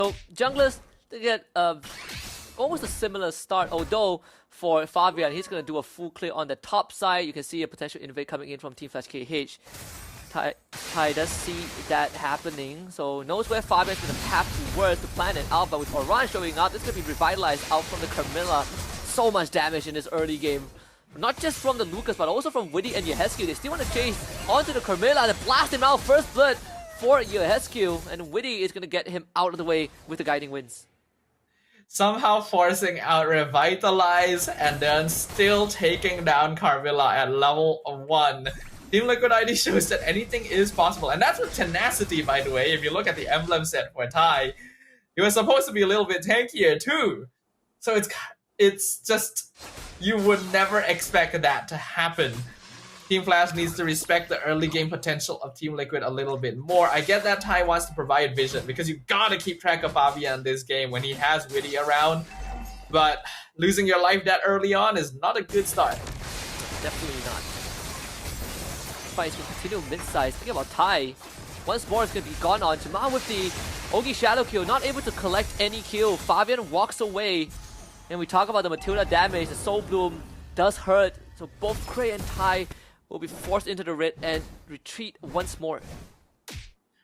So junglers, they get almost a similar start, although for Fabian, he's going to do a full clear on the top side. You can see a potential invade coming in from Team Flash KH. Tai does see that happening, so knows where Fabian's going to have to work to plan it out, but with Oran showing up, this is going to be revitalized out from the Carmilla. So much damage in this early game. Not just from the Lucas, but also from Witty and Yehescu. They still want to chase onto the Carmilla and blast him out. First blood for Yehescu, and Witty is going to get him out of the way with the guiding winds. Somehow forcing out Revitalize and then still taking down Carmilla at level 1. Team Liquid ID shows that anything is possible, and that's with tenacity, by the way. If you look at the emblem set for Tai, he was supposed to be a little bit tankier too. So it's just, you would never expect that to happen. Team Flash needs to respect the early game potential of Team Liquid a little bit more. I get that Tai wants to provide vision because you gotta keep track of Fabian this game when he has Witty around, but losing your life that early on is not a good start. Definitely not. Fight can continue mid-size. Thinking about Tai, once more is going to be gone on. Jamal with the Ogi Shadow kill, not able to collect any kill. Fabian walks away, and we talk about the Matilda damage. The Soul Bloom does hurt, so both Cray and Tai will be forced into the red and retreat once more.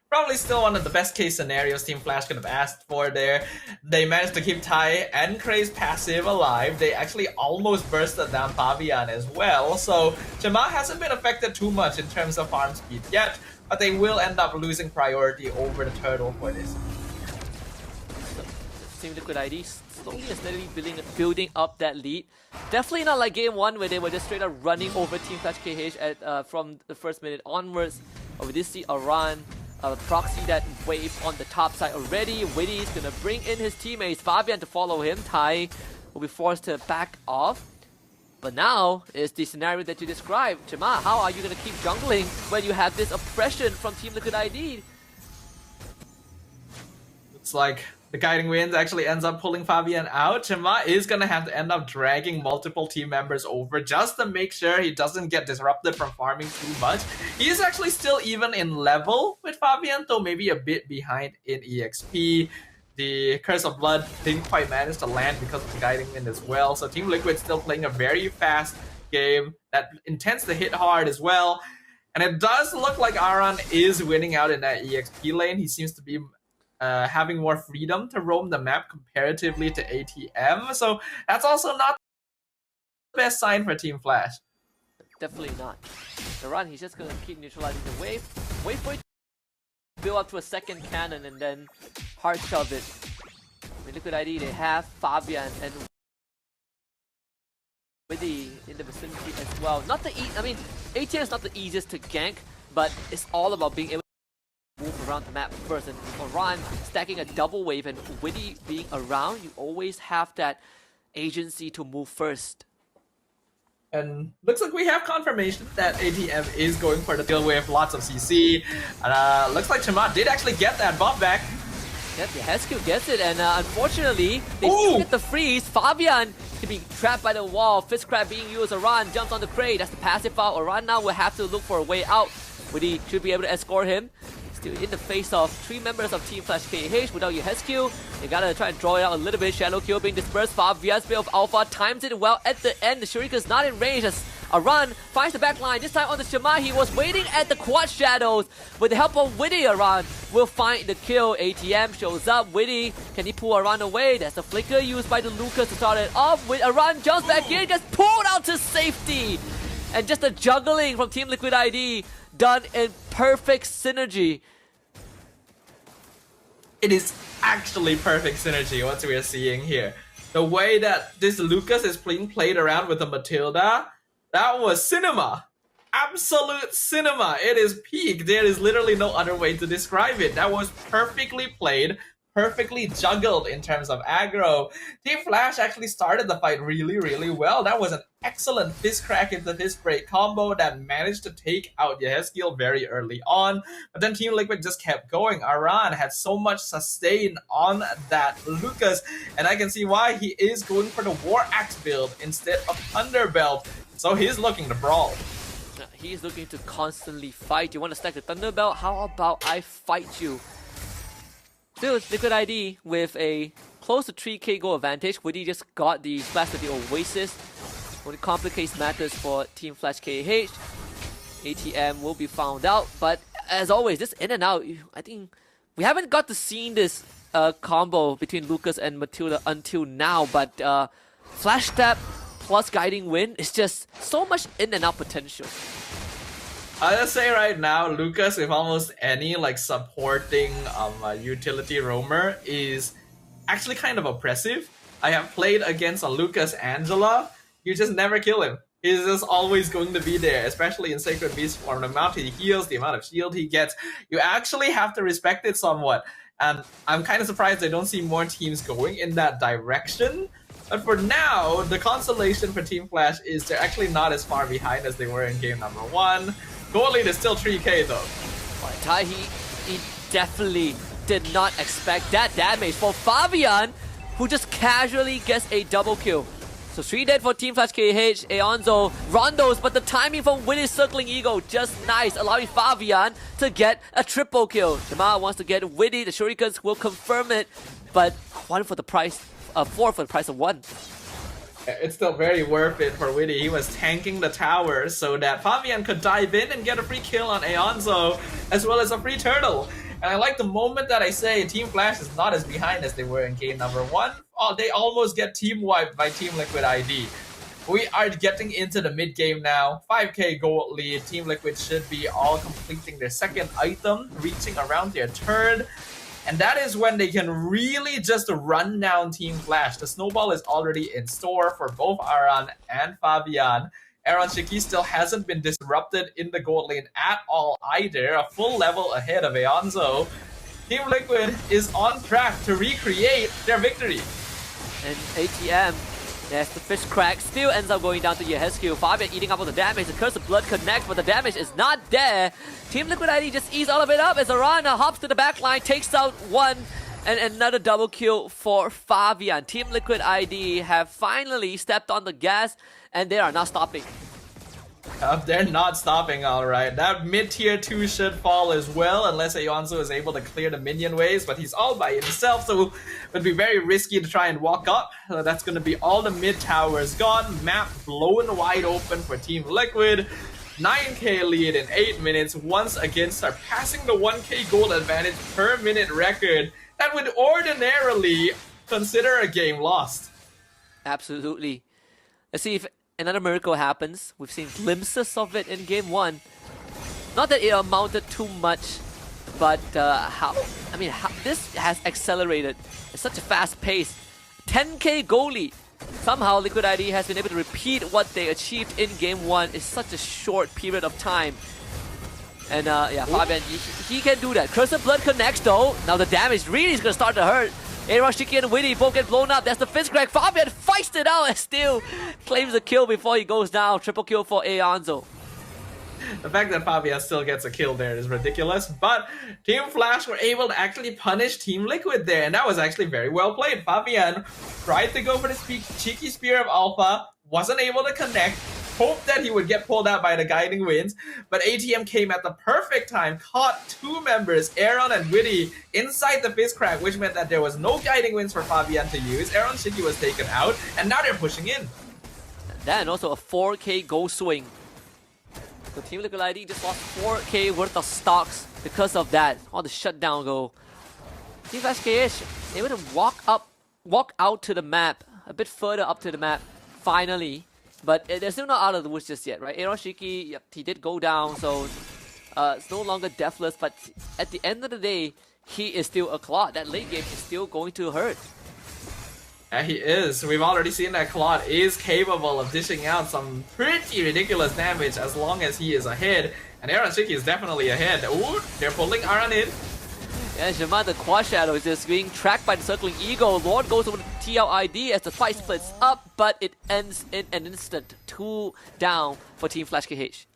Probably still one of the best case scenarios Team Flash could have asked for there. They managed to keep Tai and Cray's passive alive. They actually almost bursted down Fabian as well. So Jamal hasn't been affected too much in terms of farm speed yet, but they will end up losing priority over the turtle for this. So, Team Liquid ID slowly and steadily building up that lead. Definitely not like game 1 where they were just straight up running over Team Flash KH from the first minute onwards. We did see Aran proxy that wave on the top side already. Witty is gonna bring in his teammates, Fabian to follow him. Tai will be forced to back off. But now is the scenario that you described. Jamal, how are you gonna keep jungling when you have this oppression from Team Liquid ID? It's like the guiding winds actually ends up pulling Fabian out. Chema is going to have to end up dragging multiple team members over just to make sure he doesn't get disrupted from farming too much. He is actually still even in level with Fabian, though maybe a bit behind in EXP. The Curse of Blood didn't quite manage to land because of the guiding wind as well. So Team Liquid still playing a very fast game that intends to hit hard as well. And it does look like Aran is winning out in that EXP lane. He seems to be having more freedom to roam the map comparatively to ATM. So that's also not the best sign for Team Flash. Definitely not. The run, he's just going to keep neutralizing the wave. Wait for it to build up to a second cannon and then hard shove it. With Liquid ID, they have Fabian and Witty in the vicinity as well. Not the I mean, ATM is not the easiest to gank, but it's all about being able move around the map first, and Oran stacking a double wave and Witty being around, you always have that agency to move first. And looks like we have confirmation that ATM is going for the deal with lots of CC. Looks like Chema did actually get that buff back. Yep, Yehescu gets it, and unfortunately, they still get the freeze. Fabian to be trapped by the wall. Fist Crab being used. Oran jumps on the crate. That's the passive out. Oran now will have to look for a way out. Witty should be able to escort him. Still in the face of 3 members of Team Flash KH without Yehescu. They gotta try and draw it out a little bit. Shadow kill being dispersed. Fabian's bit of Alpha times it well at the end. The Shurika's not in range as Aran finds the back line. This time on the Shema, he was waiting at the quad shadows. With the help of Witty, Aran will find the kill. ATM shows up. Witty, can he pull Aran away? That's the flicker used by the Lucas to start it off. With Aran jumps back in, gets pulled out to safety. And just the juggling from Team Liquid ID done in perfect synergy. It is actually perfect synergy what we are seeing here. The way that this Lucas is being played around with the Matilda, that was cinema. Absolute cinema. It is peak. There is literally no other way to describe it. That was perfectly played, perfectly juggled in terms of aggro. Team Flash actually started the fight really, really well. That was an excellent fist crack into fist break combo that managed to take out Yehescu very early on. But then Team Liquid just kept going. Aran had so much sustain on that Lucas, and I can see why he is going for the War Axe build instead of Thunderbelt. So he's looking to brawl. He's looking to constantly fight. You want to stack the Thunderbelt? How about I fight you? Still, Liquid ID with a close to 3k goal advantage. Woody just got the splash of the Oasis. Only complicates matters for Team Flash KH. ATM will be found out, but as always, this in and out, I think we haven't got to see this combo between Lucas and Matilda until now, but Flash Step plus Guiding Wind is just so much in and out potential. I'll just say right now, Lucas with almost any like supporting utility roamer is actually kind of oppressive. I have played against a Lucas Angela. You just never kill him. He's just always going to be there, especially in Sacred Beast form. The amount he heals, the amount of shield he gets, you actually have to respect it somewhat. And I'm kind of surprised I don't see more teams going in that direction. But for now, the consolation for Team Flash is they're actually not as far behind as they were in game number 1. Goal lead is still 3k though. Tai, he definitely did not expect that damage for Fabian, who just casually gets a double kill. So 3 dead for Team Flash KH, Aonzo, Rondos, but the timing from Winnie's circling Eagle just nice, allowing Fabian to get a triple kill. Jamal wants to get Winnie, the Shurikens will confirm it, but 4 for the price of 1. It's still very worth it for Witty. He was tanking the tower so that Fabian could dive in and get a free kill on Aonzo, as well as a free turtle. And I like the moment that I say Team Flash is not as behind as they were in game number 1. Oh, they almost get team wiped by Team Liquid ID. We are getting into the mid game now. 5k gold lead. Team Liquid should be all completing their second item, reaching around their third. And that is when they can really just run down Team Flash. The snowball is already in store for both Aran and Fabian. Aaron Shiki still hasn't been disrupted in the gold lane at all either. A full level ahead of Aonzo. Team Liquid is on track to recreate their victory. And ATM, as the fish crack, still ends up going down to Yehescu. Fabian eating up all the damage. The Curse of Blood connects, but the damage is not there. Team Liquid ID just ease all of it up as Arana hops to the back line, takes out one, and another double kill for Fabian. Team Liquid ID have finally stepped on the gas, and they are not stopping. They're not stopping, alright. That mid-tier 2 should fall as well, unless Aonzo is able to clear the minion waves, but he's all by himself, so it would be very risky to try and walk up. That's going to be all the mid towers gone. Map blown wide open for Team Liquid. 9k lead in 8 minutes, once again surpassing the 1k gold advantage per minute record that would ordinarily consider a game lost. Absolutely. Let's see if another miracle happens. We've seen glimpses of it in game 1. Not that it amounted too much, but how this has accelerated at such a fast pace. 10k goal lead. Somehow Liquid ID has been able to repeat what they achieved in game 1 in such a short period of time. And yeah, Fabian, he can do that. Curse of Blood connects though. Now the damage really is going to start to hurt. Aaron, Shiki, and Winnie both get blown up. That's the fist crack. Fabian fights it out and still claims a kill before he goes down. Triple kill for Aonzo. The fact that Fabian still gets a kill there is ridiculous, but Team Flash were able to actually punish Team Liquid there, and that was actually very well played. Fabian tried to go for the cheeky Spear of Alpha, wasn't able to connect, hoped that he would get pulled out by the Guiding Winds, but ATM came at the perfect time, caught 2 members, Aaron and Witty, inside the fist crack, which meant that there was no Guiding Winds for Fabian to use. Aaron Shiki was taken out, and now they're pushing in. That and also a 4k goal swing. So Team Liquid ID just lost 4k worth of stocks because of that. All the shutdown goal. Team Flash KH able to walk out to the map, a bit further up to the map, finally. But they're still not out of the woods just yet, right? Aaron Shiki, yep, he did go down, so it's no longer deathless. But at the end of the day, he is still a Claude. That late game is still going to hurt. Yeah, he is. We've already seen that Claude is capable of dishing out some pretty ridiculous damage as long as he is ahead. And Aaron Shiki is definitely ahead. Ooh, they're pulling Aran in. Yeah, Jamal, the Quad Shadow is just being tracked by the Circling Eagle. Lord goes over to TLID as the fight splits up, but it ends in an instant. 2 down for Team Flash KH.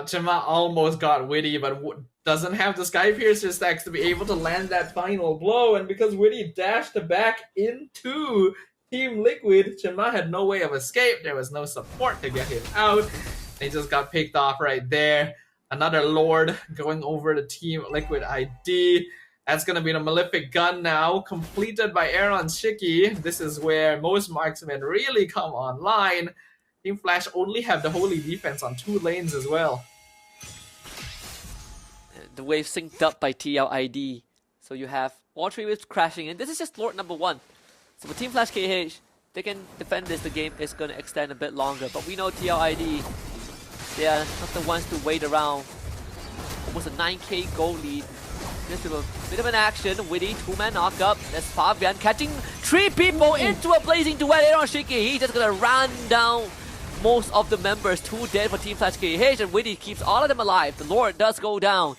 Jamal almost got Witty, but doesn't have the Sky Piercer stacks to be able to land that final blow. And because Witty dashed back into Team Liquid, Jamal had no way of escape. There was no support to get him out. He just got picked off right there. Another Lord going over to Team Liquid ID. That's gonna be the Malefic Gun now, completed by Aaron Shiki. This is where most marksmen really come online. Team Flash only have the Holy Defense on 2 lanes as well. The wave synced up by TLID. So you have all 3 waves crashing in. This is just Lord number 1. So for Team Flash KH, they can defend this. The game is going to extend a bit longer. But we know TLID, they are not the ones to wait around. Almost a 9k gold lead. Just with a bit of an action. Witty, 2-man knockup. That's Fabian catching 3 people into a blazing duet. Aaron Shiki, he's just going to run down most of the members. 2 dead for Team Flash KH, and Witty keeps all of them alive. The Lord does go down,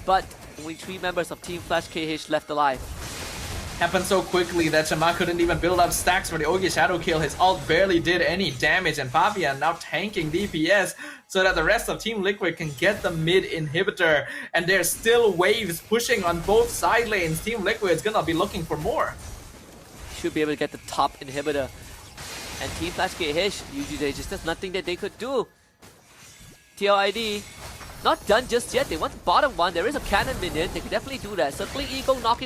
but only 3 members of Team Flash KH left alive. Happened so quickly that Shama couldn't even build up stacks for the Ogi Shadow kill. His ult barely did any damage, and Fabian now tanking DPS so that the rest of Team Liquid can get the mid inhibitor. And there's still waves pushing on both side lanes. Team Liquid's gonna be looking for more. Should be able to get the top inhibitor. And Team Flash KH, usually there's just nothing that they could do. TLID, not done just yet. They want the bottom one. There is a cannon minion. They could definitely do that. Circling Eagle knocking